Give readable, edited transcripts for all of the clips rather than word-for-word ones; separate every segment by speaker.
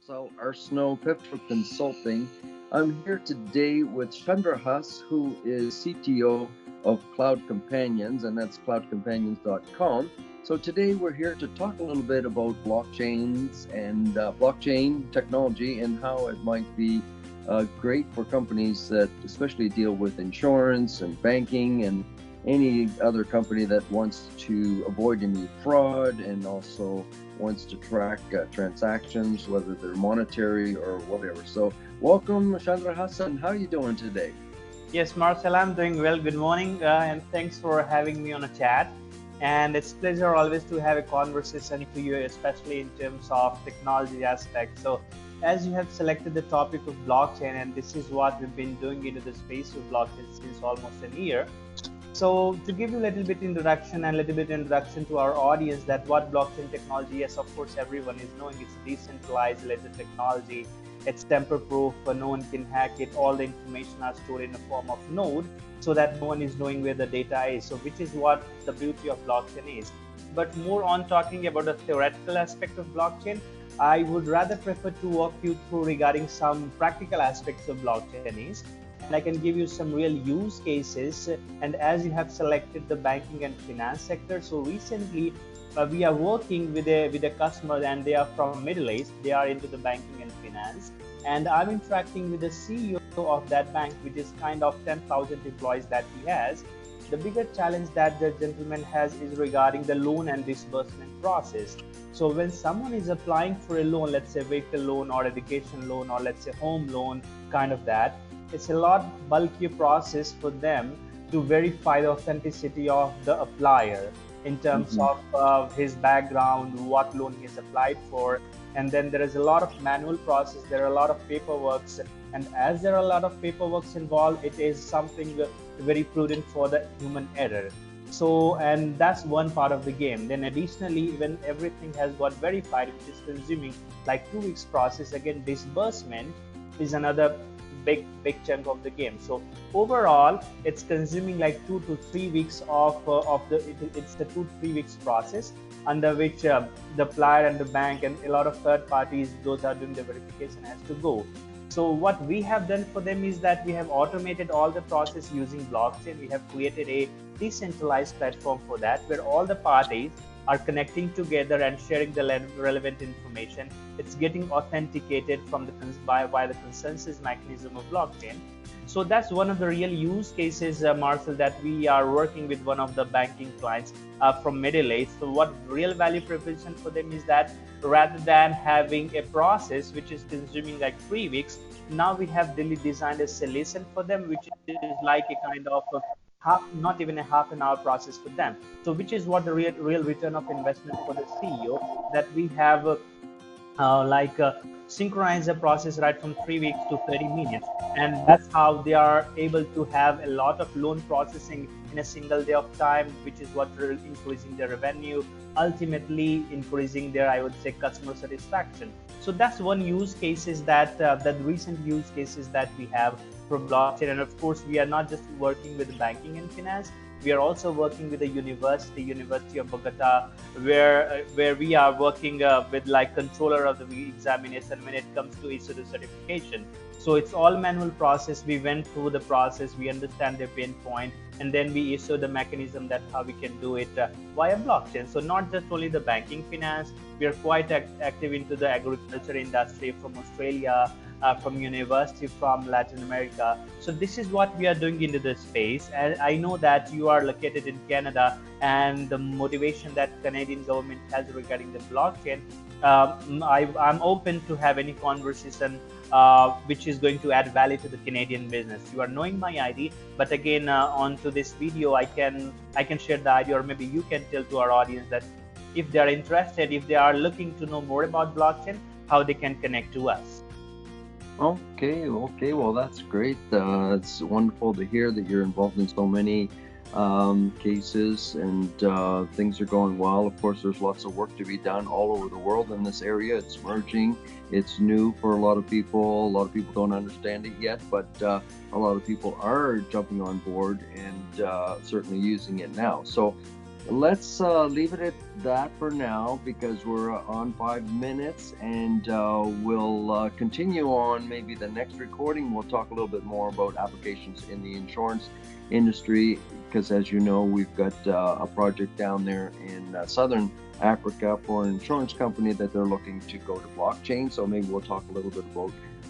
Speaker 1: PevtroConsulting. I'm here today with Chandra Huss, who is CTO of CloudCompanions, and that's cloudcompanions.com. So today we're here to talk a little bit about blockchains and blockchain technology and how it might be great for companies that especially deal with insurance and banking and any other company that wants to avoid any fraud and also wants to track transactions, whether they're monetary or whatever. So welcome, Chandra Hassan. How are you doing today?
Speaker 2: Yes, Marcel, I'm doing well. Good morning, and thanks for having me on a chat. And it's a pleasure always to have a conversation with you, especially in terms of technology aspects. So, as you have selected the topic of blockchain, and this is what we've been doing into the space of blockchain since almost a year. So to give you a little bit introduction and a little bit introduction to our audience that what blockchain technology, yes, of course, everyone is knowing it's decentralized ledger technology. It's tamper proof, no one can hack it. All the information are stored in the form of node so that no one is knowing where the data is. So which is what the beauty of blockchain is. But more on talking about the theoretical aspect of blockchain, I would rather prefer to walk you through regarding some practical aspects of blockchain is, and I can give you some real use cases. And as you have selected the banking and finance sector, so recently we are working with a customer, and they are from Middle East. They are into the banking and finance, and I'm interacting with the CEO of that bank, which is kind of 10,000 employees that he has. The bigger challenge that the gentleman has is regarding the loan and disbursement process. So when someone is applying for a loan, let's say vehicle loan or education loan or let's say home loan, kind of that, it's a lot bulkier process for them to verify the authenticity of the applier in terms
Speaker 1: Mm-hmm.
Speaker 2: of his background, what loan he has applied for. And then there is a lot of manual process, there are a lot of paperworks, and as there are a lot of paperworks involved, it is something very prudent for the human error. So, and that's one part of the game. Then additionally, when everything has got verified, which is consuming like 2 weeks process, again disbursement is another big chunk of the game. So overall it's consuming like 2 to 3 weeks it's the 2 to 3 weeks process under which the supplier and the bank and a lot of third parties, those are doing the verification, has to go. So what we have done for them is that we have automated all the process using blockchain. We have created a decentralized platform for that, where all the parties are connecting together and sharing the relevant information. It's getting authenticated from the by the consensus mechanism of blockchain. So that's one of the real use cases, Marcel, that we are working with one of the banking clients from Middle East. So what real value proposition for them is that rather than having a process which is consuming like 3 weeks, now we have really designed a solution for them, which is like a kind of a not even a half an hour process for them. So which is what the real return of investment for the CEO, that we have synchronize the process right from 3 weeks to 30 minutes. And that's how they are able to have a lot of loan processing in a single day of time, which is what increasing their revenue, ultimately increasing their, I would say, customer satisfaction. So that's one use cases that recent use cases that we have for blockchain. And of course, we are not just working with banking and finance. We are also working with the University of Bogota, where we are working with like controller of the examination when it comes to issue the certification. So it's all manual process. We went through the process, we understand the pain point, and then we issue the mechanism that how we can do it via blockchain. So not just only the banking finance, we are quite active into the agriculture industry from Australia, from university from Latin America. So this is what we are doing into the space. And I know that you are located in Canada, and the motivation that Canadian government has regarding the blockchain, I'm open to have any conversation which is going to add value to the Canadian business. You are knowing my ID, but again, onto this video, I can share the idea, or maybe you can tell to our audience that if they are interested, if they are looking to know more about blockchain, how they can connect to us.
Speaker 1: Okay. Well, that's great. It's wonderful to hear that you're involved in so many cases and things are going well. Of course, there's lots of work to be done all over the world in this area. It's merging. It's new for a lot of people. A lot of people don't understand it yet, but a lot of people are jumping on board and certainly using it now. So let's leave it at that for now because we're on 5 minutes, and we'll continue on maybe the next recording. We'll talk a little bit more about applications in the insurance industry because, as you know, we've got a project down there in southern Africa for an insurance company that they're looking to go to blockchain. So maybe we'll talk a little bit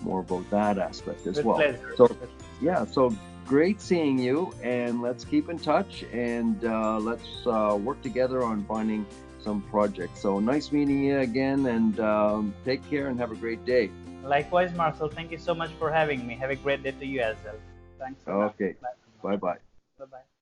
Speaker 1: more about that aspect as
Speaker 2: With
Speaker 1: well.
Speaker 2: pleasure.
Speaker 1: So yeah, so great seeing you, and let's keep in touch, and let's work together on finding some projects. So nice meeting you again, and take care and have a great day.
Speaker 2: Likewise, Marcel. Thank you so much for having me. Have a great day to you as well. Thanks a lot.
Speaker 1: Okay, bye bye.
Speaker 2: Bye bye.